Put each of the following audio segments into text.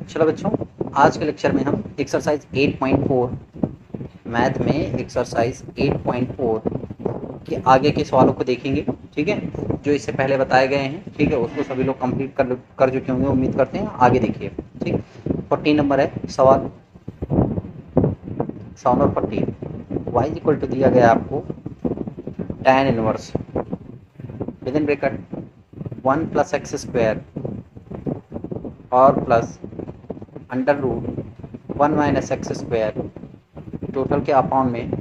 चलो बच्चों, आज के लेक्चर में हम एक्सरसाइज 8.4 मैथ में एक्सरसाइज 8.4 के आगे के सवालों को देखेंगे। ठीक है, जो इससे पहले बताए गए हैं, ठीक है, उसको सभी लोग कंप्लीट कर चुके होंगे, उम्मीद करते हैं। आगे देखिए, ठीक, 14 नंबर है सवाल। सवाल नंबर 14, वाई इक्वल टू दिया गया आपको tan inverse with in bracket 1 plus x square और plus under root 1 minus x square total के अपॉन में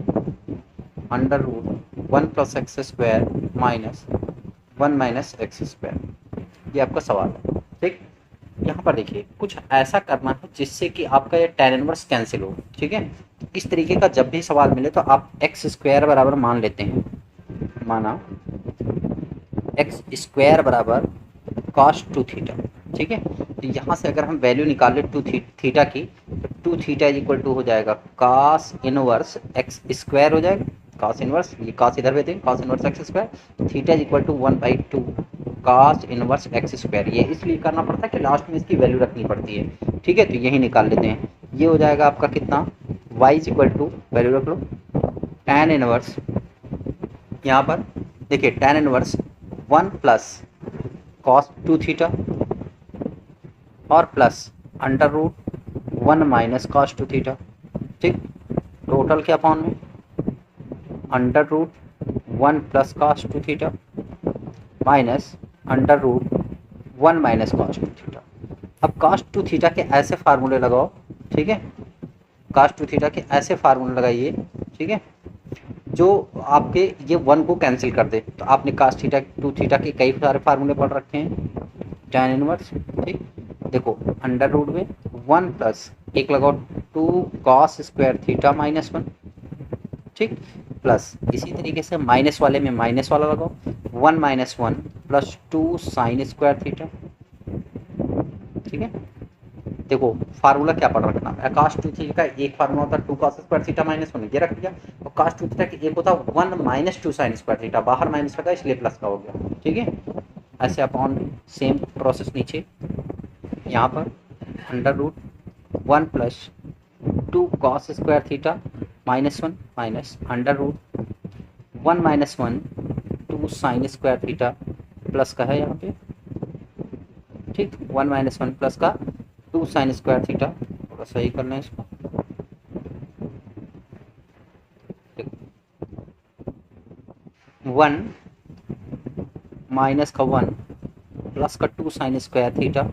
under root 1 plus x square minus 1 minus x square, ये आपका सवाल है। ठीक, यहाँ पर देखिए कुछ ऐसा करना है जिससे कि आपका ये tan इनवर्स कैंसिल हो। ठीक है, तो इस तरीके का जब भी सवाल मिले तो आप एक्स स्क्वायर बराबर मान लेते हैं, माना एक्स स्क्वायर बराबर cos 2 थीटा। ठीक है, तो यहाँ से अगर हम वैल्यू निकाल ले 2 थीटा की, तो 2 थीटा इज इक्वल टू हो जाएगा cos इनवर्स एक्स स्क्वायर हो जाएगा, cos इनवर्स, ये cos इधर भेज देंगे, cos inverse x square, theta is equal to 1/2 cos inverse x square. ये इसलिए करना पड़ता है कि लास्ट में इसकी वैल्यू रखनी पड़ती है। ठीक है, तो यही निकाल लेते हैं। ये हो जाएगा आपका कितना, y is equal to, value रख लो, tan इनवर्स, यहाँ पर देखिए tan inverse 1 plus cos 2 theta और plus under root 1 minus cos 2 theta. ठीक, टोटल के अपॉन में under root 1 plus cos 2 theta minus under root 1 minus cos 2 theta. अब cos 2 थीटा के ऐसे फार्मूले लगाओ। ठीक है, cos 2 थीटा के ऐसे फार्मूले लगाइए, ठीक है, जो आपके ये 1 को कैंसिल कर दे। तो आपने cos 2 थीटा के कई सारे फार्मूले पढ़ रखे हैं, tan इनवर्स। ठीक, देखो अंडर रूट में 1 प्लस एक लगाओ 2 cos स्क्वायर थीटा माइनस 1। ठीक, प्लस इसी तरीके से माइनस वाले में माइनस वाला लगाओ 1 minus 1 plus 2 sine square theta. ठीक है, देखो फार्मूला क्या पढ़ रखना है, cos 2 थीटा का एक फार्मूला होता है 2 cos स्क्वायर थीटा माइनस 1, ये रख दिया, और cos 2 थीटा का एक होता है 1 माइनस 2 साइन स्क्वायर थीटा, बाहर माइनस लगा इसलिए प्लस का हो गया। ठीक है, ऐसे अपॉन सेम प्रोसेस नीचे, यहाँ पर under root 1 plus 2 cos square theta minus 1 minus under root 1 minus 1 2 sine square theta plus का है यहाँ पे। ठीक, 1 माइनस 1 प्लस का 2 साइन स्क्वायर थीटा, थोड़ा सही कर लें इसको। 1 माइनस का 1 प्लस का 2 साइन स्क्वायर थीटा।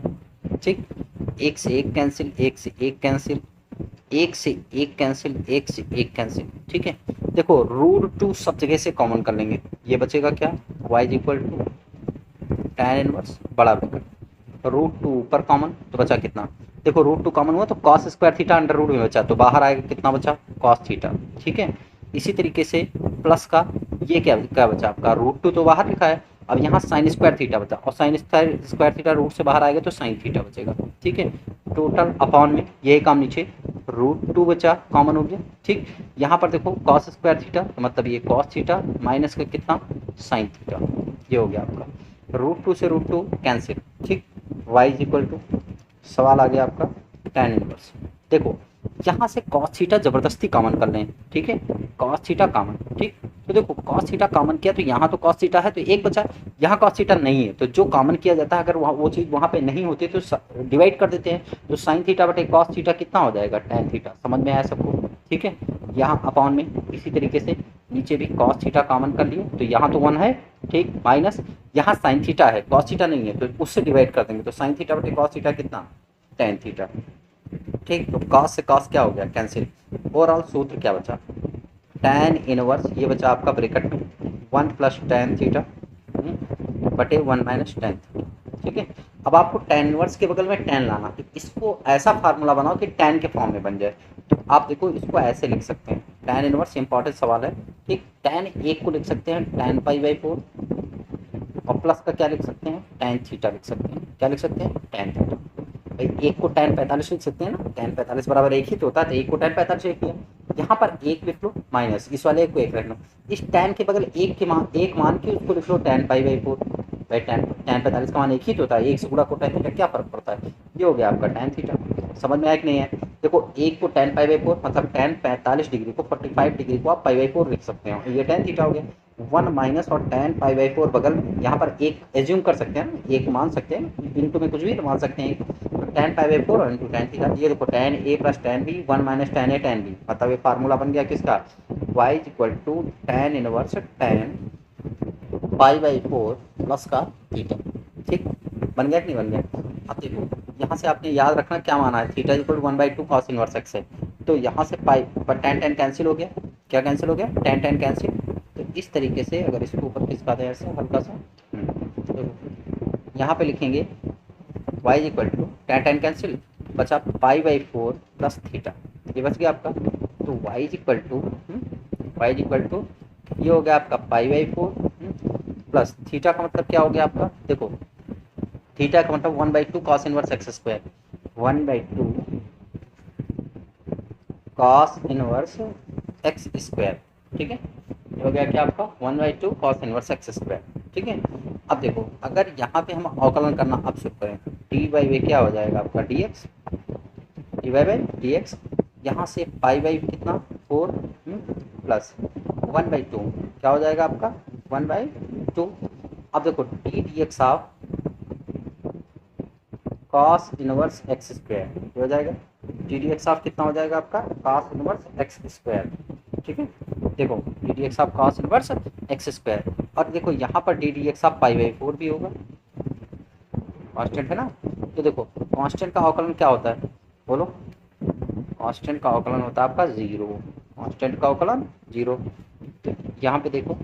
ठीक, एक से एक कैंसिल, एक से एक कैंसिल, एक से एक कैंसिल, एक से एक कैंसिल। ठीक है, देखो रूट 2 सब जगह से कॉमन कर लेंगे, ये बचेगा क्या, y is equal to tan inverse बड़ा ब्रैकेट रूट 2 ऊपर कॉमन, तो बचा कितना, देखो रूट 2 कॉमन हुआ तो cos square theta under root में बचा, तो बाहर आएगा कितना बचा, cos थीटा। ठीक है, इसी तरीके से प्लस का ये क्या क्या बचा आपका, रूट 2 तो बाहर लिखा है, अब यहाँ साइन स्क्वायर थीटा बचा, और साइन स्क्वायर थीटा रूट से बाहर आएगा तो साइन थीटा बचेगा। ठीक है, टोटल अपॉन में यही काम नीचे रूट 2 बचा, कॉमन हो गया। ठीक, यहाँ पर देखो cos स्क्वायर थीटा, तो मतलब ये cos थीटा माइनस का कितना, साइन थीटा, ये हो गया आपका रूट 2 से रूट 2 कैंसिल। ठीक, y इज इक्वल टू, सवाल आ गया आपका tan इनवर्स। देखो यहाँ से cos थीटा जबरदस्ती कॉमन कर लें। ठीक है, cos थीटा कॉमन। ठीक, तो देखो cos थीटा कॉमन किया तो यहाँ तो cos थीटा है तो एक बचा, यहाँ cos थीटा नहीं है, तो जो कॉमन किया जाता है अगर वो चीज़ वहाँ पे नहीं होती तो डिवाइड कर देते हैं, तो साइन थीटा बटे cos थीटा कितना हो जाएगा, tan थीटा। समझ में आया सबको। ठीक है, यहाँ अपॉन में इसी तरीके से नीचे भी cos थीटा कॉमन कर लिए, तो यहाँ तो 1 है, ठीक, माइनस यहाँ साइन थीटा है, cos थीटा नहीं है, तो उससे डिवाइड कर देंगे, तो साइन थीटा बटे cos थीटा कितना, tan थीटा। ठीक, तो cos से cos क्या हो गया, कैंसिल। ओवरऑल सूत्र क्या बचा, tan इनवर्स, ये बचा आपका ब्रैकेट में 1 प्लस tan थीटा बटे 1 माइनस tan थीटा। ठीक है, अब आपको tan इनवर्स के बगल में tan लाना, तो इसको ऐसा फार्मूला बनाओ कि tan के फॉर्म में बन जाए। तो आप देखो इसको ऐसे लिख सकते हैं, tan इनवर्स इंपॉर्टेंट सवाल है। ठीक, tan एक को लिख सकते हैं tan π/4, और प्लस का क्या लिख सकते हैं, tan थीटा लिख सकते हैं। क्या लिख सकते हैं, tan थीटा। भाई एक को tan 45 लिख सकते हैं ना, tan 45 बराबर एक ही तो होता है, तो एक को tan 45 लिख लिया, यहाँ पर एक लिख लो माइनस इस वाले एक को एक रख लो, इस tan के बगल एक मान के उसको लिख लो tan π/4 बाई tan tan 45 का मान एक ही तो होता है, एक से गुणा को tan थीटा क्या फ़र्क पड़ता है। ये हो गया आपका tan थीटा। समझ में आया कि नहीं है। देखो एक को tan π/4 मतलब tan 45 डिग्री को 45 डिग्री को आप π/4 लिख सकते हो, ये tan थीटा हो गया। 1 माइनस और tan π/4 बगल में, यहाँ पर एक एज्यूम कर सकते हैं ना, एक मान सकते हैं, इनटू में कुछ भी मान सकते हैं, तो tan π/4 और इंटू tan थीटा। ये देखो tan a plus tan b 1 minus tan a tan b, मतलब ये फार्मूला बन गया किसका, y equal to tan inverse tan π/4 plus का थीटा। ठीक, बन गया कि नहीं बन गया। अब देखो यहाँ से आपने याद रखना क्या माना है, theta equal to 1/2 cos inverse x है, तो यहाँ से पाई पर tan कैंसिल हो गया, क्या कैंसिल हो गया, tan कैंसिल। तो इस तरीके से अगर इसको ऊपर खिसका दें ऐसे हल्का सा, तो यहाँ पे लिखेंगे y equal to tan cancel, बचा π/4 प्लस थीटा, ये बच गया आपका। तो y इक्वल टू ये हो गया आपका π/4 प्लस थीटा का मतलब क्या हो गया आपका, देखो थीटा का मतलब 1/2 cos inverse x square, 1/2 cos inverse x square. ठीक है, ये हो गया क्या आपका 1/2 cos इनवर्स एक्स स्क्वायर। ठीक है, अब देखो अगर यहाँ पे हम अवकलन करना अब शुरू करें, dy क्या हो जाएगा आपका dx, dy/dx, यहाँ से पाई कितना 4 प्लस 1/2 क्या हो जाएगा आपका 1/2। अब देखो D d x of cos inverse x square, ये हो जाएगा डी डी एक्स ऑफ कितना हो जाएगा आपका कॉस इनवर्स एक्स स्क्वायर। ठीक है, देखो D d x of cos inverse x square, और देखो यहाँ पर डी डी एक्स ऑफ π/4 भी होगा, कांस्टेंट है ना। तो देखो कांस्टेंट का अवकलन क्या होता है, बोलो, कांस्टेंट का अवकलन होता है आपका 0, कांस्टेंट का अवकलन 0। तो यहाँ पे देखो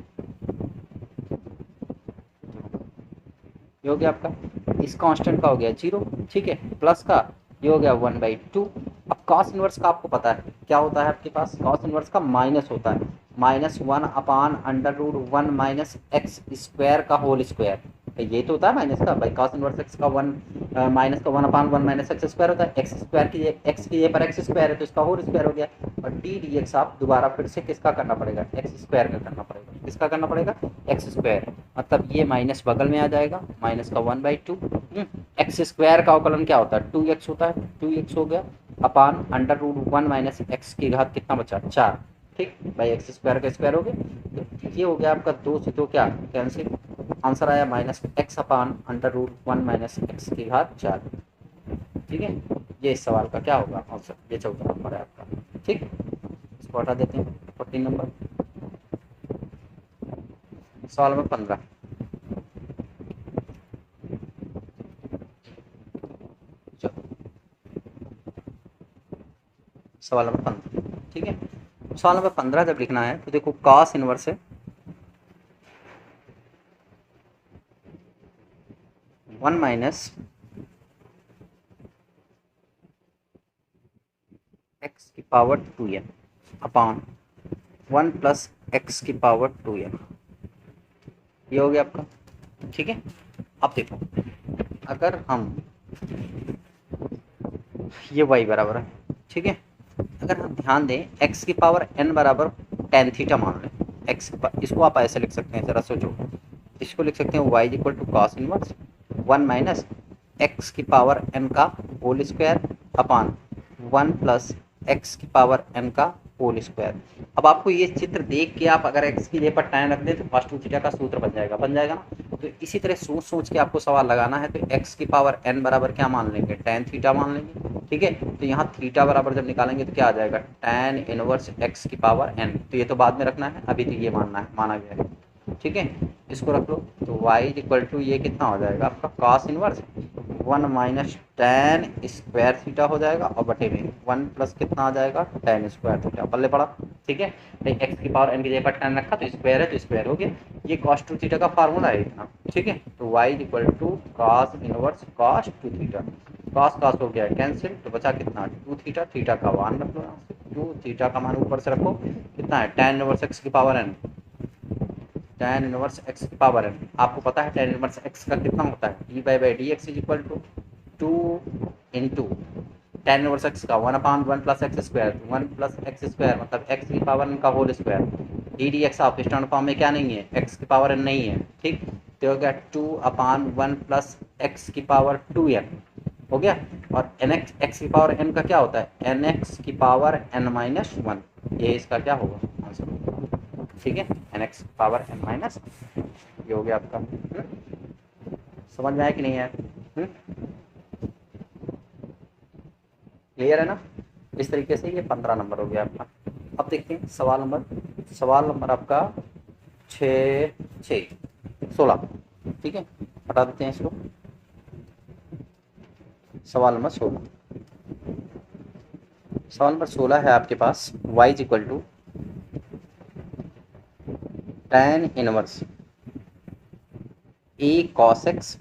ये हो गया आपका, इस कांस्टेंट का हो गया 0, ठीक है, प्लस का ये हो गया 1/2। अब कॉस इनवर्स का आपको पता है क्या होता है, आपके पास कॉस इनवर्स का माइनस होता है, -1/√1 माइनस एक्स स्क्वायर का होल स्क्वायर, ये तो होता है माइनस का भाई, कॉस इनवर्स एक्स का 1 माइनस का 1/1 माइनस एक्स स्क्वायर होता है, एक्स स्क्वायर की एक्स की पर एक्स स्क्वायर है तो इसका होल स्क्वायर हो गया। और डी डी एक्स आप दोबारा फिर से किसका करना पड़ेगा, एक्स स्क्वायर का करना पड़ेगा, किसका करना पड़ेगा, एक्स स्क्वायर, मतलब ये माइनस बगल में आ जाएगा, माइनस का 1/2। एक्स स्क्वायर का अवकलन क्या होता है 2x होता है, 2x हो गया अपान √1 माइनस एक्स की घात कितना बचा 4। ठीक भाई, एक्स स्क्वायर का स्क्वायर हो गया, तो ये हो गया आपका 2 से 2 क्या कैंसिल, आंसर आया -x अपान √1 माइनस एक्स की घात 4। ठीक है, ये इस सवाल का क्या होगा आंसर, ये 14 नंबर है आपका। ठीक, इसको हटा देते हैं 14 नंबर। सवाल नंबर 15, सवाल नंबर 15। ठीक है, सवाल नंबर 15 जब लिखना है तो देखो कॉस इनवर्स है 1 माइनस एक्स की पावर 2n अपान 1 प्लस एक्स की पावर 2n, ये हो गया आपका। ठीक है, अब देखो अगर हम ये y बराबर है, ठीक है, अगर हम ध्यान दें x की पावर n बराबर tan थीटा मान लें, x इसको आप ऐसे लिख सकते हैं, जरा सोचो, इसको लिख सकते हैं y equal to cos inverse 1 minus x की पावर n का whole square upon 1 plus x की पावर n का होल स्क्वायर। अब आपको ये चित्र देख के आप अगर x की जगह पर tan रख दें तो cos 2 थीटा का सूत्र बन जाएगा ना। तो इसी तरह सोच सोच के आपको सवाल लगाना है, तो x की पावर n बराबर क्या मान लेंगे, tan थीटा मान लेंगे। ठीक है, तो यहाँ थीटा बराबर जब निकालेंगे तो क्या आ जाएगा tan इनवर्स x की पावर n, तो ये तो बाद में रखना है, अभी तो ये माना गया है। ठीक है, इसको रख लो, तो y इक्वल टू ये कितना हो जाएगा आपका cos inverse 1 minus tan square theta हो जाएगा, और बटे में 1 प्लस कितना आ जाएगा tan स्क्वायर थीटा, पल्ले पड़ा। ठीक है, तो x की पावर n की जगह पर tan रखा तो स्क्वायर है तो स्क्वायर हो गया, ये cos 2 थीटा का फार्मूला है इतना। ठीक है, तो y equal to cos inverse cos 2 थीटा, cos cos हो गया कैंसिल, तो बचा कितना 2 थीटा, थीटा का मान रख लो यहाँ से, 2 थीटा का मान ऊपर से रखो, कितना है tan इनवर्स x की power n, tan inverse x की पावर n, आपको पता है tan इनवर्स x का कितना होता है, dy/dx is equal to 2 into tan inverse x का 1/1 plus x square, 1 plus x square मतलब x की पावर n का whole square, d d x of standard form में क्या नहीं है, x की पावर n नहीं है। ठीक, तो हो गया 2/1 प्लस एक्स की पावर 2n हो गया। और एन एक्स की पावर n का क्या होता है, एन एक्स की पावर n-1, ये इसका क्या होगा आंसर। ठीक है, एन एक्स की पावर n-, ये हो गया आपका। समझ में आया कि नहीं है? क्लियर है ना? इस तरीके से ये 15 नंबर हो गया आपका। अब देखते हैं सवाल नंबर आपका 16। ठीक है, हटा देते हैं इसको। सवाल नंबर 16 है आपके पास, y is equal to tan inverse a cos x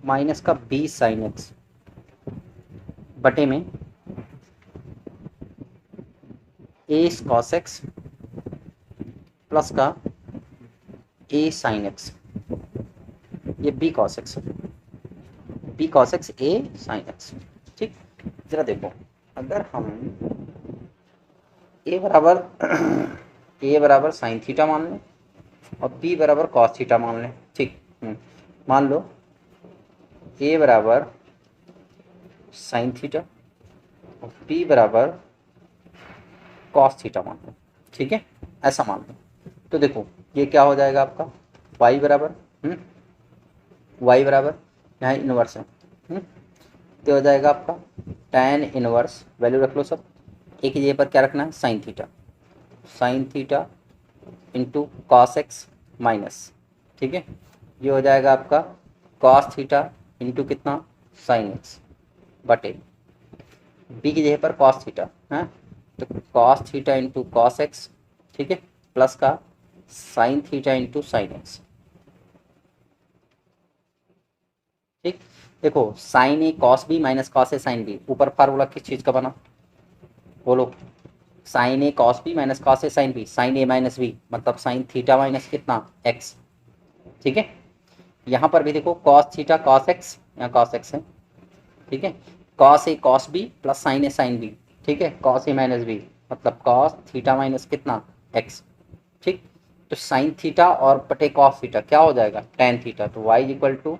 minus का b sin x बटे में a cos x प्लस का a sin x, ये b cos x a sin x। ठीक, जरा देखो, अगर हम a बराबर साइन थीटा मान लें और b बराबर कॉस थीटा मान लें। ठीक, मान लो a बराबर साइन थीटा और b बराबर कॉस थीटा मान लो। ठीक है, ऐसा मान लो। तो देखो ये क्या हो जाएगा आपका, y बराबर यहाँ इनवर्स है, तो हो जाएगा आपका tan इनवर्स, वैल्यू रख लो सब, एक ही जगह पर क्या रखना है, sine theta into cos x minus. ठीक है, ये हो जाएगा आपका कॉस थीटा इंटू कितना, साइन एक्स बटे बी की जगह पर कॉस थीटा है, तो cos theta into cos x. ठीक है, प्लस का sine theta into sine x. ठीक, देखो sign A cos B minus cos A sine B, ऊपर फार्मूला किस चीज़ का बना बोलो, sign A cos B minus cos A sine B, sign A minus B मतलब साइन थीटा माइनस कितना x. ठीक है, यहाँ पर भी देखो कॉस थीटा कॉस एक्स, यहाँ कॉस एक्स है। ठीक है, cos A cos B plus sign A sine B. ठीक है, कॉस ए माइनस बी मतलब कॉस थीटा माइनस कितना एक्स। ठीक, तो साइन थीटा और बटे कॉस थीटा क्या हो जाएगा, टैन थीटा। तो y equal to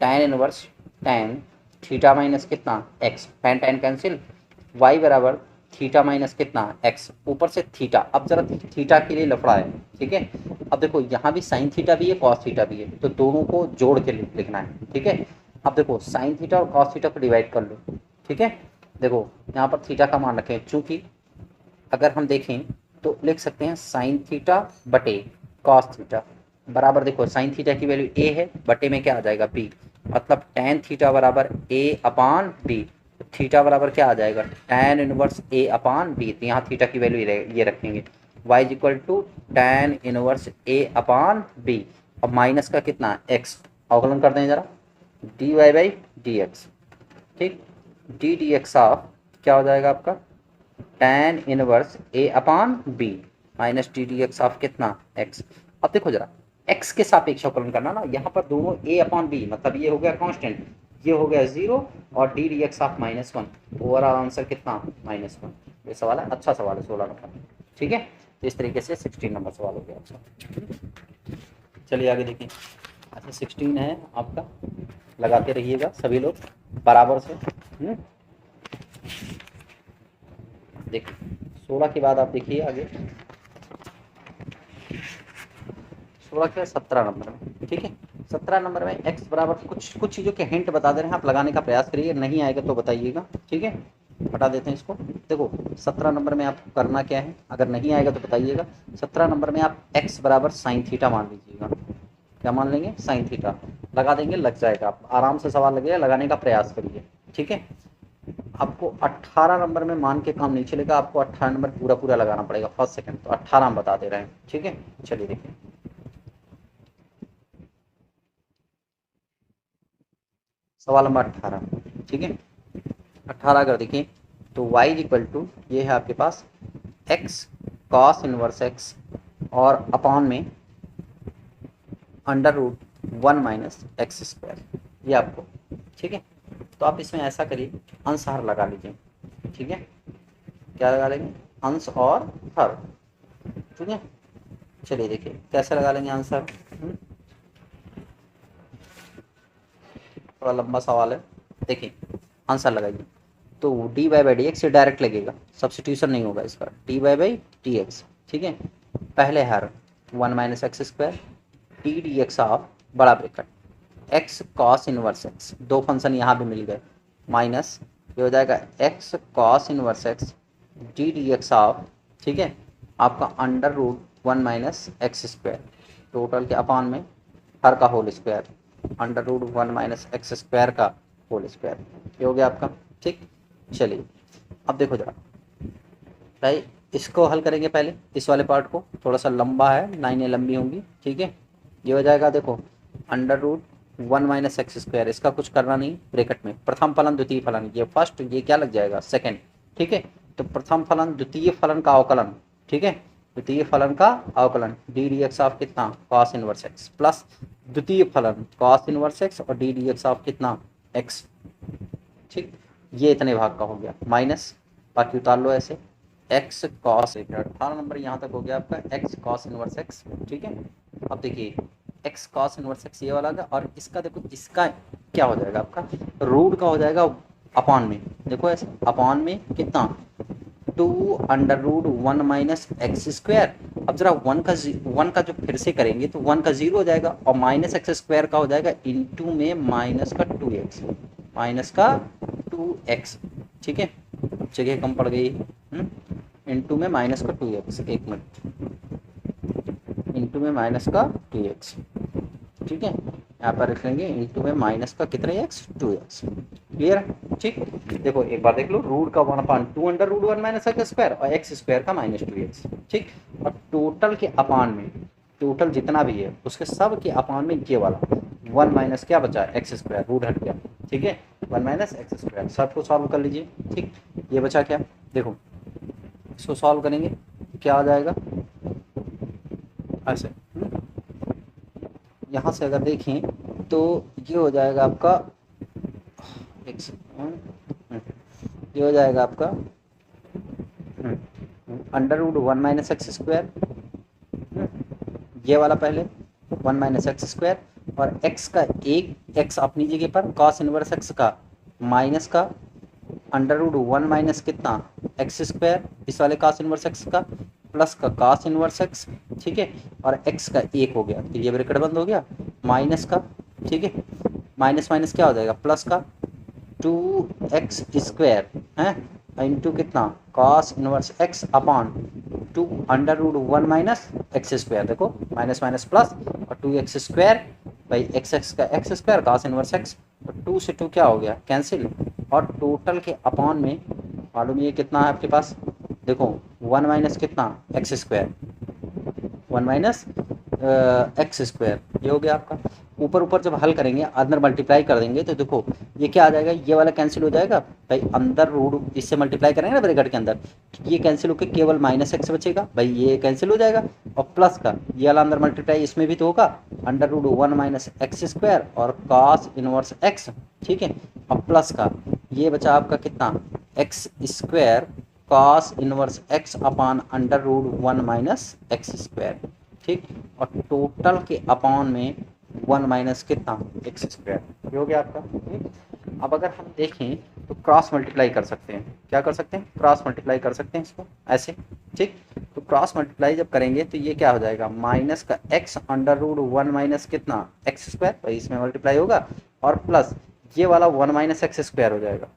tan inverse tan theta minus कितना x, tan tan cancel, y बराबर थीटा माइनस कितना एक्स, ऊपर से थीटा। अब जरा थीटा के लिए लफड़ा है। ठीक है, अब देखो यहाँ भी साइन थीटा भी है कॉस थीटा भी है, तो दोनों को जोड़ के लिखना है। ठीक है, अब देखो साइन थीटा और कॉस थीटा को डिवाइड कर लो। ठीक है, देखो यहाँ पर थीटा का मान रखें, चूंकि अगर हम देखें तो लिख सकते हैं साइन थीटा बटे कॉस थीटा बराबर, देखो साइन थीटा की वैल्यू ए है, बटे में क्या आ जाएगा बी, मतलब टैन थीटा बराबर ए अपान बी। थीटा बराबर क्या आ जाएगा, tan inverse a upon b, तो यहाँ थीटा की वैल्यू ये रखेंगे, y is equal to tan inverse a upon b और माइनस का कितना x, अवकलन कर दें जरा, d y by d x. ठीक, डी डी एक्स ऑफ क्या हो जाएगा आपका, tan inverse a upon b minus d d x of कितना x। अब देखो जरा x के सापेक्ष अवकलन करना ना, यहाँ पर दोनों a अपॉन बी, मतलब ये हो गया कांस्टेंट, ये हो गया 0 और D d x of -1, overall answer कितना -1। ये सवाल है, अच्छा सवाल है 16 नंबर। ठीक है, तो इस तरीके से 16 नंबर सवाल हो गया अच्छा। चलिए आगे देखिए। अच्छा 16 है आपका, लगाते रहिएगा सभी लोग बराबर से। देखिए 16 के बाद आप देखिए आगे, 16 के 17 नंबर में। ठीक है, 17 नंबर में x बराबर कुछ चीज़ों के हिंट बता दे रहे हैं, आप लगाने का प्रयास करिए, नहीं आएगा तो बताइएगा। ठीक है, हटा देते हैं इसको। देखो 17 नंबर में आप करना क्या है, अगर नहीं आएगा तो बताइएगा। 17 नंबर में आप x बराबर साइन थीटा मान लीजिएगा। क्या मान लेंगे, साइन थीटा लगा देंगे, लग जाएगा, आप आराम से सवाल लगेगा, लगाने का प्रयास करिए। ठीक है, आपको 18 नंबर में मान के काम नहीं चलेगा, आपको 18 नंबर पूरा लगाना पड़ेगा फर्स्ट सेकंड, तो 18 हम बता दे रहे हैं। ठीक है, चलिए देखिए सवाल नंबर 18। ठीक है, 18 अगर देखें तो y इक्वल टू ये है आपके पास x कॉस इनवर्स x और अपॉन में √1 माइनस एक्स स्क्वायर, ये आपको। ठीक है, तो आप इसमें ऐसा करिए, अंश हर लगा लीजिए। ठीक है, क्या लगा लेंगे, अंश और हर। ठीक है, चलिए देखिए कैसे लगा लेंगे आंसर। थोड़ा लंबा सवाल है, देखिए आंसर लगाइए। तो d y by d x ये डायरेक्ट लगेगा, सब्सटीट्यूशन नहीं होगा इसका, d y by d x, ठीक है। पहले हर 1 minus x square d d x of बड़ा bracket x cos inverse x, दो फंक्शन यहाँ भी मिल गए, माइनस ये हो जाएगा x cos inverse x d d x of, ठीक है, आपका under root 1 minus x square, total के अपान में हर का whole square, under root 1 minus x square का होल स्क्वायर, ये हो गया आपका, ठीक। चलिए अब देखो जरा भाई, इसको हल करेंगे पहले, इस वाले पार्ट को, थोड़ा सा लंबा है, लाइनें लंबी होंगी, ठीक है। ये हो जाएगा देखो under root 1 minus x square, इसका कुछ करना नहीं, ब्रैकेट में प्रथम फलन द्वितीय फलन, ये फर्स्ट, ये क्या लग जाएगा सेकंड, ठीक है। तो प्रथम फलन द्वितीय फलन का अवकलन, ठीक है, द्वितीय फलन का अवकलन डी डी एक्स ऑफ कितना कॉस इनवर्स एक्स प्लस द्वितीय फलन कॉस इनवर्स एक्स और डी डी एक्स ऑफ कितना एक्स, ठीक। ये इतने भाग का हो गया, माइनस बाकी उतार लो ऐसे, एक्स कॉस, 18 नंबर यहाँ तक हो गया आपका एक्स कॉस इनवर्स एक्स, ठीक है। अब देखिए एक्स कॉस इनवर्स एक्स ये वाला था, और इसका देखो, इसका क्या हो जाएगा आपका रूट का हो जाएगा अपॉन में, देखो ऐसे अपॉन में कितना 2 under root 1 minus x square. अब जरा 1 का जो फिर से करेंगे तो 1 का 0 हो जाएगा, और माइनस एक्स स्क्वायर का हो जाएगा इंटू में माइनस का 2x, माइनस का 2x, ठीक है, जगह कम पड़ गई, इंटू में माइनस का 2x, एक मिनट, इंटू में माइनस का 2x, ठीक है, यहाँ पर रख लेंगे इंटू में माइनस का कितना x 2x, क्लियर है, ठीक। देखो एक बार देख लो, रूट का 1/2 under root 1 minus x square और एक्स स्क्वायर का माइनस 2x, ठीक। और टोटल के अपान में, टोटल जितना भी है उसके सब के अपान में ये वाला 1 माइनस क्या बचा एक्स स्क्वायर, रूट हट गया, ठीक है, 1 माइनस एक्स स्क्वायर, सब को सॉल्व कर लीजिए, ठीक। ये बचा क्या, देखो इसको सॉल्व करेंगे क्या आ जाएगा ऐसे, यहाँ से अगर देखें तो ये हो जाएगा आपका ये हो जाएगा आपका under root 1 minus x square, ये वाला पहले 1 माइनस एक्स स्क्वायर, और x का एक x अपनी जगह पर कॉस इनवर्स x का माइनस का अंडर रूट 1 माइनस कितना एक्स स्क्वायर, इस वाले कॉस इनवर्स x का प्लस का कॉस इनवर्स x, ठीक है, और x का एक हो गया, तो ये ब्रैकेट बंद हो गया, माइनस का, ठीक है, माइनस माइनस क्या हो जाएगा प्लस का 2x स्क्वायर है इंटू कितना cos inverse x upon 2 under root 1 minus x square, देखो माइनस माइनस प्लस, और 2x स्क्वायर भाई x का x square cos inverse x, तो 2 से 2 क्या हो गया कैंसिल, और टोटल के अपॉन में मालूम ये कितना है आपके पास, देखो 1 माइनस कितना x square, 1 minus x square, ये हो गया आपका। ऊपर ऊपर जब हल करेंगे अंदर मल्टीप्लाई कर देंगे तो देखो ये क्या आ जाएगा, ये वाला कैंसिल हो जाएगा भाई, अंदर रूट इससे मल्टीप्लाई करेंगे ना ब्रैकेट के अंदर, ये कैंसिल होकर केवल माइनस एक्स बचेगा भाई, ये कैंसिल हो जाएगा, और प्लस का ये वाला अंदर मल्टीप्लाई इसमें भी तो होगा, under root 1 minus x square और कॉस इनवर्स एक्स, ठीक है, और प्लस का ये बचा आपका कितना x square cos inverse x upon under root 1 minus x square, ठीक, और टोटल के अपॉन में 1 माइनस कितना एक्स स्क्वायर, ये हो गया आपका, ठीक। अब अगर हम देखें तो क्रॉस मल्टीप्लाई कर सकते हैं, क्या कर सकते हैं क्रॉस मल्टीप्लाई कर सकते हैं इसको ऐसे, ठीक। तो क्रॉस मल्टीप्लाई जब करेंगे तो ये क्या हो जाएगा माइनस का एक्स अंडर रूट 1 माइनस कितना एक्स स्क्वायर भाई, इसमें मल्टीप्लाई होगा, और प्लस ये वाला 1 माइनस एक्स स्क्वायर हो जाएगा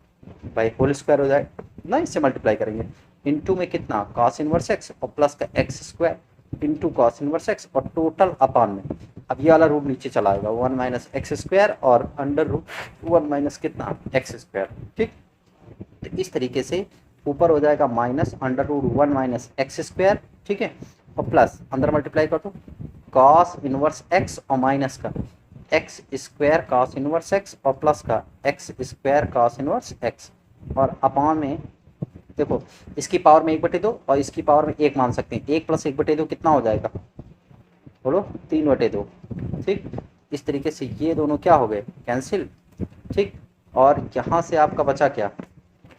भाई, होल स्क्वायर हो जाएगा ना, इससे मल्टीप्लाई करेंगे, इंटू में कितना कॉस इनवर्स एक्स और प्लस का x square into cos inverse x, और टोटल अपॉन में अब ये वाला रूट नीचे चला आएगा 1 माइनस एक्स स्क्वायर और अंडर रूट 1 माइनस कितना एक्स स्क्वायर, ठीक। तो इस तरीके से ऊपर हो जाएगा minus under root 1 minus x square, ठीक है, और प्लस अंदर मल्टीप्लाई कर दो कॉस इनवर्स एक्स और माइनस का x square cos inverse x और प्लस का x square cos inverse x, और अपॉन में देखो इसकी पावर में 1/2 और इसकी पावर में 1 मान सकते हैं, 1 प्लस 1/2 कितना हो जाएगा बोलो 3/2, ठीक। इस तरीके से ये दोनों क्या हो गए कैंसिल, ठीक। और यहाँ से आपका बचा क्या,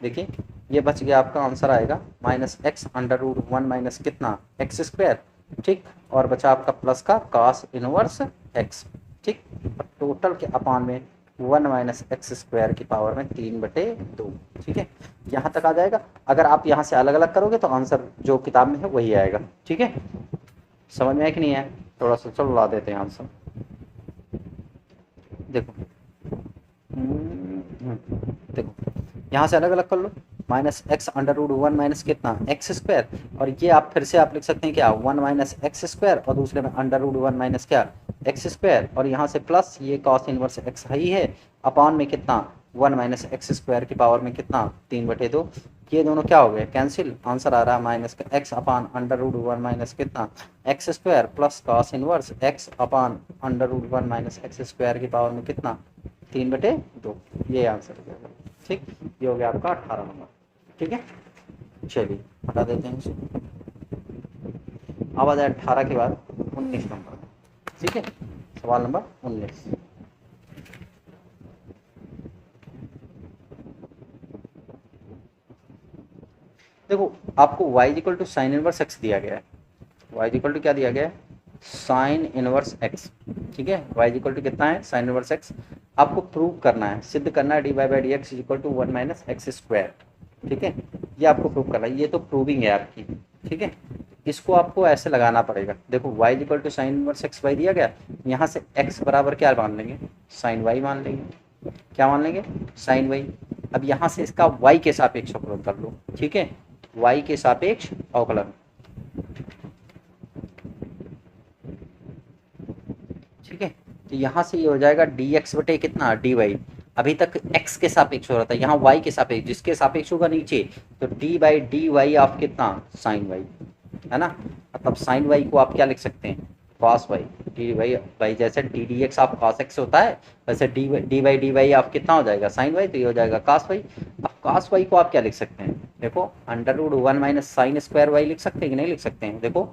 देखिए ये बच गया, आपका आंसर आएगा minus x under root 1 minus कितना एक्स स्क्वायर, ठीक, और बचा आपका प्लस का कॉस इनवर्स एक्स, ठीक, और टोटल के अपॉन में 1 माइनस एक्स स्क्वायर की पावर में 3/2। ठीक है, यहाँ तक आ जाएगा। अगर आप यहाँ से अलग अलग करोगे तो आंसर जो किताब में है वही आएगा। ठीक है, समझ में है कि नहीं है? थोड़ा सा चलो ला देते हैं आंसर। देखो देखो यहाँ से अलग अलग कर लो। Minus x under root 1 minus कितना एक्स स्क्वायर, और ये आप फिर से आप लिख सकते हैं क्या 1 माइनस एक्स स्क्वायर, और दूसरे में अंडर रूट 1 माइनस क्या एक्स स्क्वायर, और यहाँ से प्लस ये कॉस इनवर्स एक्स ही है अपॉन में कितना 1 माइनस एक्स स्क्वायर की पावर में कितना 3/2। ये दोनों क्या हो गए कैंसिल, आंसर आ रहा है minus x upon under root 1 minus कितना x square plus cos inverse x upon under root 1 minus x square की पावर में कितना 3/2। ये आंसर हो गया। ठीक, ये हो गया आपका 18 नंबर। ठीक है, चलिए हटा देते हैं इसे। अब आ जाए 18 के बाद 19 नंबर। ठीक है, सवाल नंबर 19। देखो आपको y equal to sine inverse x दिया गया है। y इक्वल टू क्या दिया गया है साइन इनवर्स एक्स। ठीक है, y इक्वल टू कितना है साइन इनवर्स एक्स। आपको प्रूव करना है, सिद्ध करना है d y by d x equal to 1 minus x square. ठीक है, ये आपको प्रूव करना है, ये तो प्रूविंग है आपकी। ठीक है, इसको आपको ऐसे लगाना पड़ेगा। देखो y equal to sine inverse x y दिया गया, यहाँ से x बराबर क्या मान लेंगे साइन वाई मान लेंगे। क्या मान लेंगे साइन वाई। अब यहाँ से इसका y के सापेक्ष अवकलन कर लो। ठीक है, y के सापेक्ष अवकलन। ठीक है, तो यहाँ से ये हो जाएगा डी एक्स बटे कितना डी वाई। अभी तक x के सापेक्ष हो रहा था, यहाँ y के सापेक्ष, जिसके सापेक्ष होगा नीचे तो d by d y of कितना साइन वाई, है ना। मतलब साइन वाई को आप क्या लिख सकते हैं cos y. D y y जैसे d d x of cos x होता है, वैसे d by d y of कितना हो जाएगा साइन वाई, तो ये हो जाएगा कॉस वाई। अब कॉस वाई को आप क्या लिख सकते हैं, देखो under root 1 minus sine square y लिख सकते हैं कि नहीं लिख सकते हैं। देखो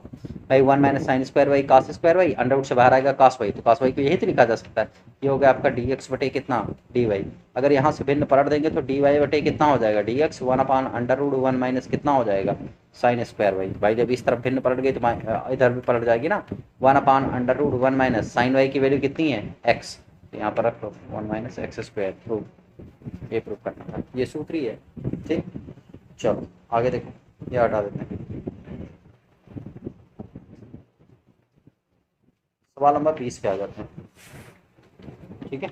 भाई 1 minus sine square y cos square y, under root से बाहर आएगा कॉस वाई, तो कॉस वाई को यही तो लिखा जा सकता है। ये हो गया आपका डी एक्स बटे कितना डी वाई। अगर यहाँ से भिन्न पलट देंगे तो डी वाई बटे कितना हो जाएगा d x 1 upon under root 1 minus कितना हो जाएगा साइन स्क्वायर वाई। भाई जब इस तरफ भिन्न पलट गई तो इधर भी पलट जाएगी ना। 1 upon under root 1 minus sine y की वैल्यू कितनी है एक्स, तो यहाँ पर रख लो 1 माइनस एक्स स्क्वायर। प्रूफ, ये प्रूफ करना है, ये सूत्र ही है। ठीक, चलो आगे देखो, ये हटा देते हैं। सवाल नंबर 20 पे आ जाते हैं। ठीक है,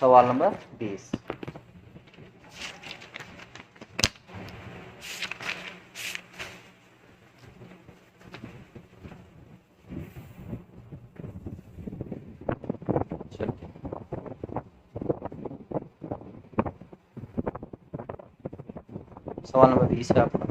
सवाल नंबर 20। सवाल नंबर 20 है आपका।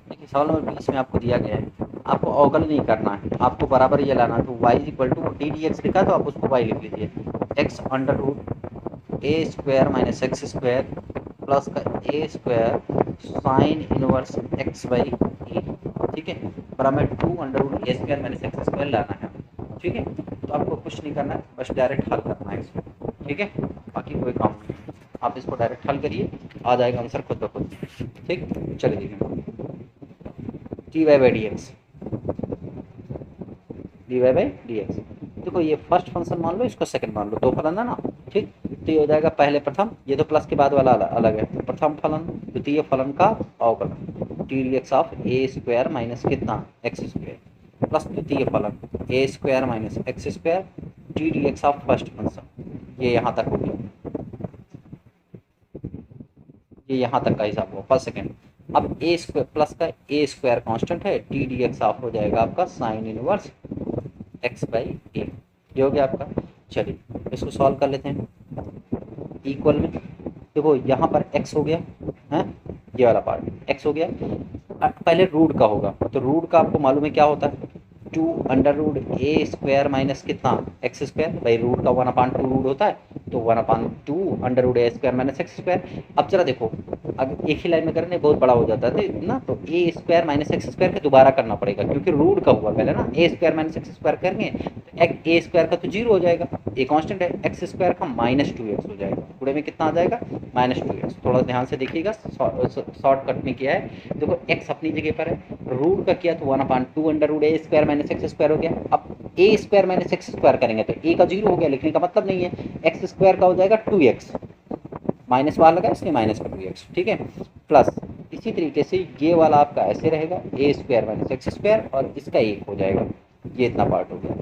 देखिए सवाल नंबर 20 में आपको दिया गया है, आपको अवकल नहीं करना है, आपको बराबर ये लाना है। तो y equal to d d x लिखा तो आप उसको y लिख लीजिए, x under root a square minus x square plus का a square sine inverse x by a. ठीक है, बराबर 2 under root a square minus x square लाना है। ठीक है, तो आपको कुछ नहीं करना है, बस डायरेक्ट हल करना है इसको। ठीक है, बाकी कोई काम नहीं, आप इसको डायरेक्ट हल करिए, आ जाएगा आंसर खुद ब खुद। ठीक, चलिए देखिए d y by d x, d y by d x. देखो ये फर्स्ट फंक्शन मान लो, इसको सेकंड मान लो, दो फलन है ना। ठीक, तो ये हो जाएगा पहले प्रथम, ये तो प्लस के बाद वाला अलग है, तो प्रथम फलन द्वितीय फलन का अवकलन d d x of a square minus कितना एक्स स्क्वायर प्लस द्वितीय फलन a square minus x square d d x of first function. ये यहाँ तक हो गया, ये यहाँ तक का हिसाब हुआ फर्स्ट सेकेंड। अब ए स्क्वायर प्लस का ए स्क्वायर कांस्टेंट है, डी डी एक्स ऑफ हो जाएगा आपका साइन इनवर्स एक्स बाई ए। ये हो गया आपका। चलिए इसको सॉल्व कर लेते हैं। इक्वल में देखो यहाँ पर x हो गया है, ये वाला पार्ट x हो गया। पहले रूट का होगा, तो रूट का आपको मालूम है क्या होता है 2 under root a square minus कितना एक्स स्क्वायर। भाई रूट का 1/2 रूट होता है, तो 1/2 under root a square minus x square. अब जरा देखो अगर एक ही लाइन में करने बहुत बड़ा हो जाता है तो ना, तो ए स्क्वायर माइनस एक्स स्क्वायर का दोबारा करना पड़ेगा, क्योंकि रूट का हुआ पहले ना, ए स्क्वायर माइनस एक्स स्क्वायर करेंगे तो ए स्क्वायर का तो जीरो हो जाएगा, ए कांस्टेंट है, एक्स स्क्वायर का माइनस टू एक्स हो जाएगा, पूरे में कितना आ जाएगा माइनस टू एक्स। थोड़ा ध्यान से देखिएगा, शॉर्टकट में किया है, देखो एक्स अपनी जगह पर है, रूट का किया तो 1/2 under root a square minus x square हो गया। अब ए स्क्वायर माइनस एक्स स्क्वायर करेंगे तो ए का जीरो हो गया, लिखने का मतलब नहीं है, एक्स स्क्वायर का हो जाएगा 2x, माइनस वाला लगा इसलिए माइनस का 2x, ठीक है, प्लस इसी तरीके से ये वाला आपका ऐसे रहेगा, ए स्क्वायर माइनस एक्स स्क्वायर, और इसका एक हो जाएगा, ये इतना पार्ट हो गया,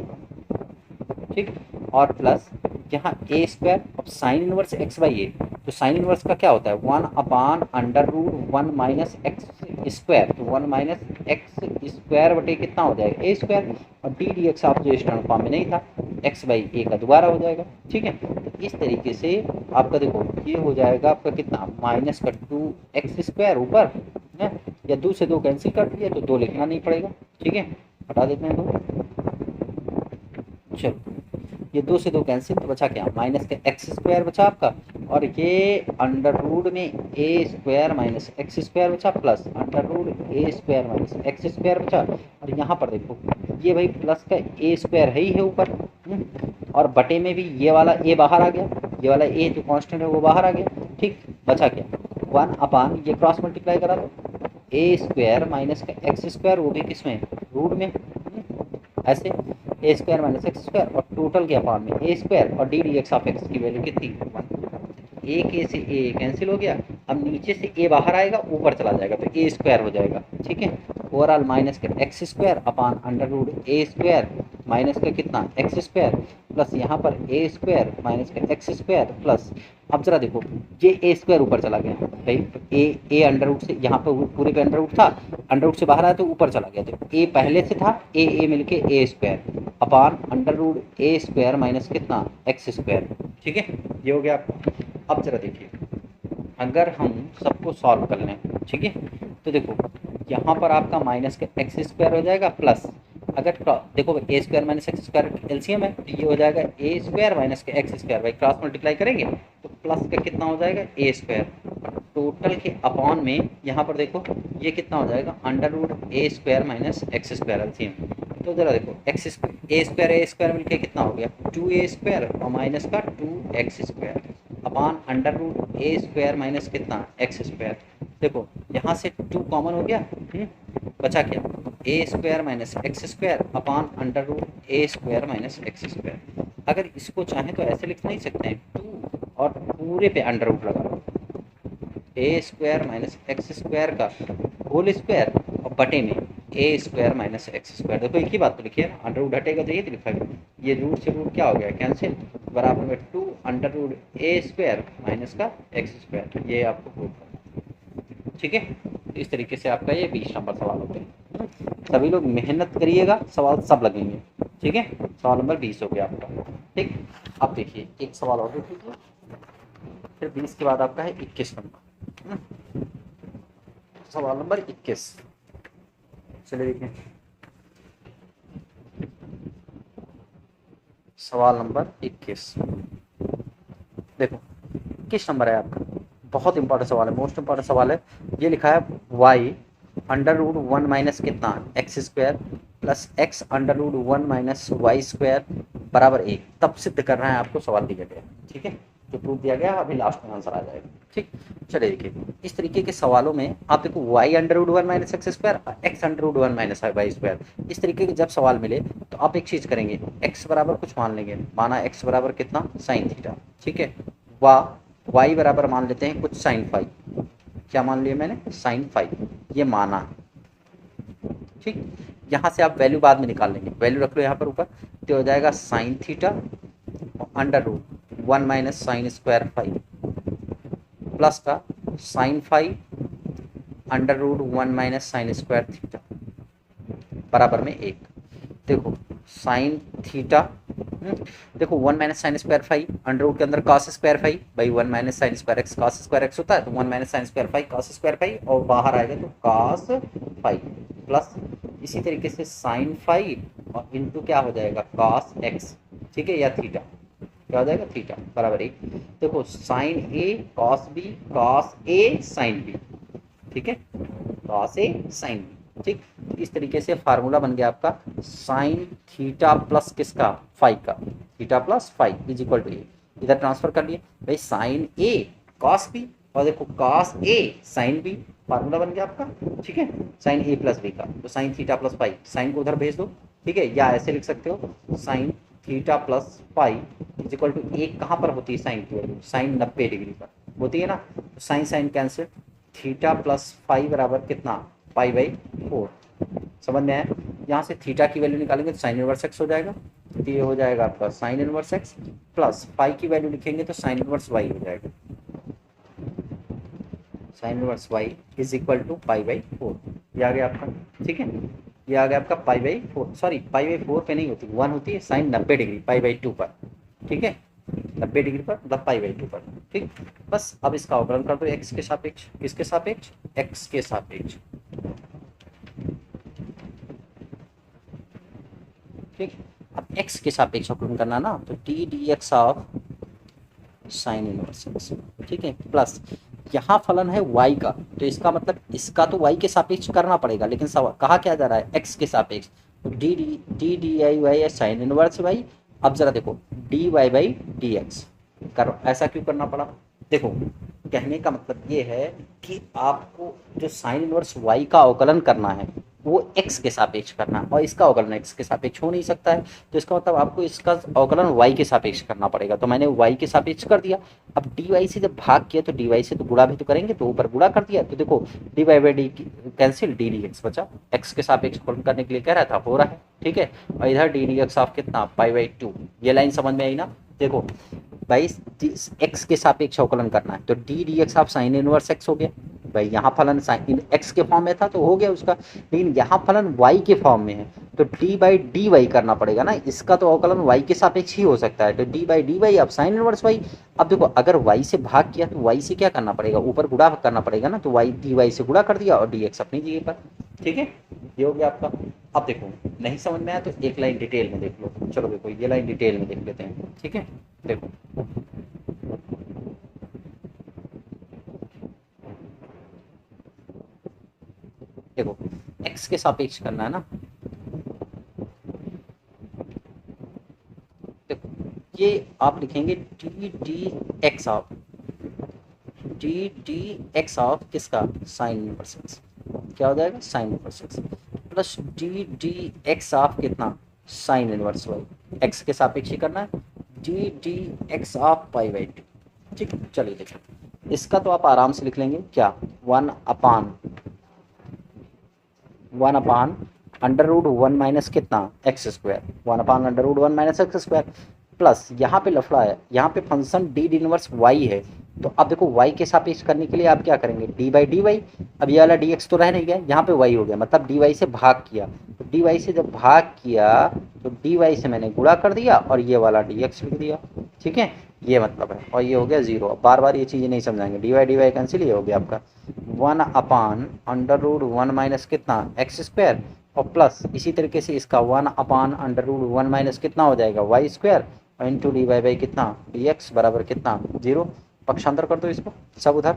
ठीक, और प्लस यहाँ ए स्क्वायर, अब साइन इनवर्स एक्स बाई ए, तो साइन इनवर्स का क्या होता है 1/√1 माइनस एक्स स्क्वायर, तो 1 माइनस एक्स स्क्वायर बटे कितना हो जाएगा ए स्क्वायर, और डी डी एक्स आप जो स्टैंडर्ड फॉर्म में नहीं था, एक्स बाई ए का दोबारा हो जाएगा, ठीक है। तो इस तरीके से आपका देखो ये हो जाएगा आपका कितना माइनस का 2x स्क्वायर ऊपर है, या 2 से 2 कैंसिल कर दिए तो 2 लिखना नहीं पड़ेगा, ठीक है, हटा देते हैं 2, चलो ये 2 से 2 कैंसिल, तो बचा क्या माइनस का एक्स स्क्वायर बचा आपका, और ये अंडर रूट में ए स्क्वायर माइनस एक्स स्क्वायर बचा, plus under root a square minus x square बचा, और यहाँ पर देखो ये भाई प्लस का ए स्क्वायर है ही है ऊपर, और बटे में भी ये वाला ए बाहर आ गया, ये वाला ए जो कांस्टेंट है वो बाहर आ गया, ठीक, बचा क्या 1 ये क्रॉस मल्टीप्लाई करा दो, ए स्क्वायर माइनस का एक्स स्क्वायर, वो भी किसमें रूट में, ऐसे ए स्क्वायर माइनस एक्स स्क्वायर, और टोटल के अपान में ए स्क्वायर, और D d x of x की वैल्यू कितनी 1, एक ए से ए कैंसिल हो गया, अब नीचे से ए बाहर आएगा ऊपर चला जाएगा तो ए स्क्वायर हो जाएगा, ठीक है, ओवरऑल माइनस का x square upon under root a square minus का कितना एक्स स्क्वायर, प्लस यहाँ पर ए स्क्वायर माइनस का एक्स स्क्वायर, प्लस अब जरा देखो ये ए स्क्वायर ऊपर चला गया भाई, ए अंडर रूट से यहाँ पर पूरे पे अंडर रूट था, अंडर रूट से बाहर आया तो ऊपर चला गया, तो ए पहले से था, ए मिलके ए square upon under root a square minus कितना एक्स स्क्वायर, ठीक है, ये हो गया आपका। अब जरा देखिए अगर हम सबको सॉल्व कर लें, ठीक है, तो देखो यहाँ पर आपका माइनस का एक्स स्क्वायर हो जाएगा, प्लस अगर देखो a square minus x square LCM है तो ये हो जाएगा ए स्क्वायर माइनस के एक्स स्क्वायर, भाई क्रॉस मल्टीप्लाई करेंगे तो प्लस का कितना हो जाएगा ए स्क्वायर, टोटल के अपॉन में यहाँ पर देखो ये कितना हो जाएगा under root a square minus x square LCM, तो जरा देखो एक्स ए स्क्वायर मिलके कितना हो गया 2a स्क्वायर और माइनस का 2x square upon under root a square minus कितना एक्स स्क्वायर, देखो यहाँ से 2 कॉमन हो गया, बचा क्या a square minus x square upon under root a square minus x square. अगर इसको चाहें तो ऐसे लिख नहीं सकते हैं 2 और पूरे पे अंडर रूट लगा लो, ए स्क्वायर माइनस एक्स स्क्वायर का होल स्क्वायर और बटे में ए स्क्वायर माइनस एक्स स्क्वायर, देखो एक ही बात तो लिखी है ना, अंडर रूट हटेगा तो ये तो लिखा गया, ये रूट से रूट क्या हो गया कैंसिल, बराबर में 2 under root a square minus का एक्स स्क्वायर, ये आपको प्रूव करना, ठीक है। तो इस तरीके से आपका ये 20 नंबर सवाल होते हैं, सभी लोग मेहनत करिएगा, सवाल सब लगेंगे, ठीक है। सवाल नंबर 20 हो गया आपका, ठीक। अब देखिए एक सवाल और देख लीजिए, फिर 20 के बाद आपका है 21 नंबर, सवाल नंबर 21, चलिए देखिए सवाल नंबर 21, देखो 21 नंबर है आपका, बहुत इंपॉर्टेंट सवाल है, मोस्ट इंपॉर्टेंट सवाल है। ये लिखा है y अंडर रूट 1 माइनस कितना x square plus x under root 1 minus y square बराबर 1, तब सिद्ध कर रहा है आपको सवाल दिया गया, ठीक है, जो प्रूफ दिया गया अभी लास्ट में आंसर आ जाएगा, ठीक। चलिए देखिए इस तरीके के सवालों में आप देखो y under root 1 minus x square x under root 1 minus y square, इस तरीके के जब सवाल मिले तो आप एक चीज़ करेंगे x बराबर कुछ मान लेंगे, माना x बराबर कितना साइन थीटा, ठीक है, y बराबर मान लेते हैं कुछ साइन फाई, क्या मान लिया मैंने साइन फाई, ये माना, ठीक। यहाँ से आप वैल्यू बाद में निकाल लेंगे, वैल्यू रख लो यहाँ पर ऊपर, तो हो जाएगा sine theta under root 1 minus sine square phi plus का sine phi under root 1 minus sine square theta बराबर में 1। देखो साइन थीटा, देखो 1 minus sine square phi under root के अंदर कॉस स्क्वायर फाई, भाई 1 minus sine square x cos square x होता है, तो 1 minus sine square phi cos square phi, और बाहर आएगा तो कॉस फाई प्लस इसी तरीके से साइन फाई और इंटू क्या हो जाएगा कॉस एक्स, ठीक है, या थीटा, क्या हो जाएगा, थीटा बराबर 1। देखो sign A cos B, cos A sine B, ठीक है, कॉस ए साइन बी, ठीक। इस तरीके से फार्मूला बन गया आपका साइन थीटा प्लस किसका, फाइव का, theta plus five is equal to a. इधर ट्रांसफर कर लिए भाई, साइन ए कॉस बी और देखो cos A sine B, formula बन गया आपका, ठीक है, साइन ए प्लस बी का। तो sine theta plus five, sine को उधर भेज दो, ठीक है, या ऐसे लिख सकते हो sine theta plus five is equal to एक कहाँ पर होती है साइन की वैल्यू, साइन 90 डिग्री पर होती है ना, तो sine sine cancel, theta plus five बराबर कितना, पाई बाई 4। समझ में आया। यहाँ से थीटा की वैल्यू निकालेंगे तो साइन इनवर्स एक्स हो जाएगा, तो ये हो जाएगा आपका sine inverse x, plus pi की वैल्यू लिखेंगे तो साइन इनवर्स वाई हो जाएगा, sine inverse y is equal to pi by 4। ये आ गया आपका, ठीक है, ये आ गया आपका पाई बाई 4, सॉरी पाई बाई 4 पे नहीं होती, 1 होती है साइन 90 डिग्री पाई बाई 2 पर, ठीक है, 90 डिग्री पर मतलब पाई बाई 2 पर, ठीक। बस अब इसका अवकलन कर दो एक्स के सापेक्ष, किसके सापेक्ष, एक्स के सापेक्ष, ठीक। अब एक्स के सापेक्ष अवकलन करना ना, तो D d x of sine inverse x, ठीक है, प्लस यहाँ फलन है y का, तो इसका मतलब इसका तो y के सापेक्ष करना पड़ेगा, लेकिन कहा क्या जा रहा है, x के सापेक्ष, तो डी आई वाई है साइन इनवर्स y। अब जरा देखो d y by d x करो, ऐसा क्यों करना पड़ा, देखो कहने का मतलब ये है कि आपको जो साइन इनवर्स y का अवकलन करना है वो x के सापेक्ष करना है, और इसका अवकलन x के सापेक्ष हो नहीं सकता है, तो इसका मतलब आपको इसका अवकलन y के सापेक्ष करना पड़ेगा, तो मैंने y के सापेक्ष कर दिया। अब dy से जब भाग किया तो dy से तो गुणा भी तो करेंगे, तो ऊपर गुणा कर दिया, तो देखो d y by d cancel, d d x बचा, x के सापेक्ष अवकलन करने के लिए कह रहा था, हो रहा है, ठीक है, और इधर डी डी एक्स ऑफ कितना, पाई बाई 2। ये लाइन समझ में आई ना, देखो भाई एक्स के सापेक्ष अवकलन करना है, तो D d x of sine inverse x हो गया भाई, यहाँ फलन साइन एक्स के फॉर्म में था तो हो गया उसका, लेकिन यहाँ फलन वाई के फॉर्म में है, तो डी बाई डी वाई करना पड़ेगा ना, इसका तो अवकलन वाई के सापेक्ष ही हो सकता है, तो डी बाई डी वाई अब साइन इनवर्स वाई। अब देखो अगर वाई से भाग किया तो वाई से क्या करना पड़ेगा, ऊपर गुणा करना पड़ेगा ना, तो वाई डी वाई से गुणा कर दिया और डी एक्स अपनी जगह पर, ठीक है, ये हो गया आपका। अब देखो नहीं समझ में आया तो एक लाइन डिटेल में देख लो, चलो देखो ये लाइन डिटेल में देख लेते हैं, ठीक है, देखो देखो x के सापेक्ष करना है ना, देखो ये आप लिखेंगे D d x of, D d x of किसका, साइन इनवर्स एक्स, क्या हो जाएगा, sine inverse x, plus D d x of कितना, साइन इनवर्स वाई, एक्स के सापेक्ष ही करना है, D d x of pi by 2, ठीक। चलिए देखो इसका तो आप आराम से लिख लेंगे क्या, one upon under root 1 minus कितना, x square, 1 upon under root 1 minus x square, plus यहाँ पे लफड़ा है, यहाँ पे function d d inverse y है, तो अब देखो वाई के सापेक्ष करने के लिए आप क्या करेंगे, डी बाई डी वाई, अब ये वाला डी एक्स तो रह नहीं गया, यहाँ पे वाई हो गया, मतलब डी वाई से भाग किया, तो डी वाई से जब भाग किया तो डी वाई से मैंने गुणा कर दिया और ये वाला डी एक्स लिख दिया, ठीक है, ये मतलब है, और ये हो गया 0। अब बार बार ये चीज़ें नहीं समझाएंगे, डी वाई कैंसिल, ये हो गया आपका 1 अपान अंडर रूट 1 माइनस कितना, एक्स स्क्वायर, और प्लस इसी तरीके से इसका 1 अपान अंडर रूट 1 माइनस कितना हो जाएगा, वाई स्क्वायर, और इंटू डी वाई बाई कितना, डी एक्स बराबर कितना, 0। पक्षांतर कर दो इसको सब उधर,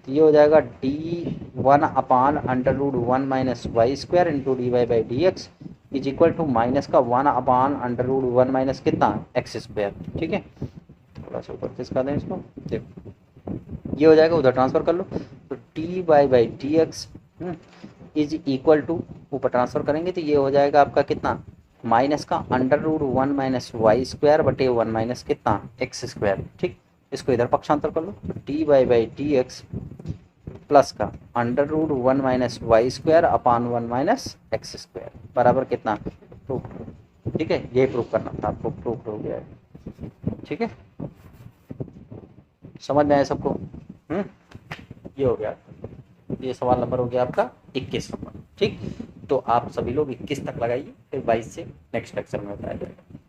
तो ये हो जाएगा d 1 upon under root 1 minus y square into d y by d x is equal to minus का 1 अपान अंडर रूट 1 माइनस कितना, एक्स स्क्वायर, ठीक है, थोड़ा सा ऊपर किसका दें इसको, देखो ये हो जाएगा, उधर ट्रांसफर कर लो, तो d y by d x is equal to, ऊपर ट्रांसफर करेंगे तो ये हो जाएगा आपका कितना, माइनस का under root 1 minus y square बटे 1 माइनस कितना, एक्स स्क्वायर, ठीक। इसको इधर पक्षांतर कर लो, तो d y by d x plus का under root 1 minus y square upon 1 minus x square बराबर कितना, प्रूफ, ठीक है, ये प्रूफ करना था आपको, प्रूफ हो गया है, ठीक है, समझ में आया सबको, ये हो गया, ये सवाल नंबर हो गया आपका 21 नंबर, ठीक। तो आप सभी लोग 21 तक लगाइए, फिर 22 से नेक्स्ट लेक्चर में बताया जाएगा।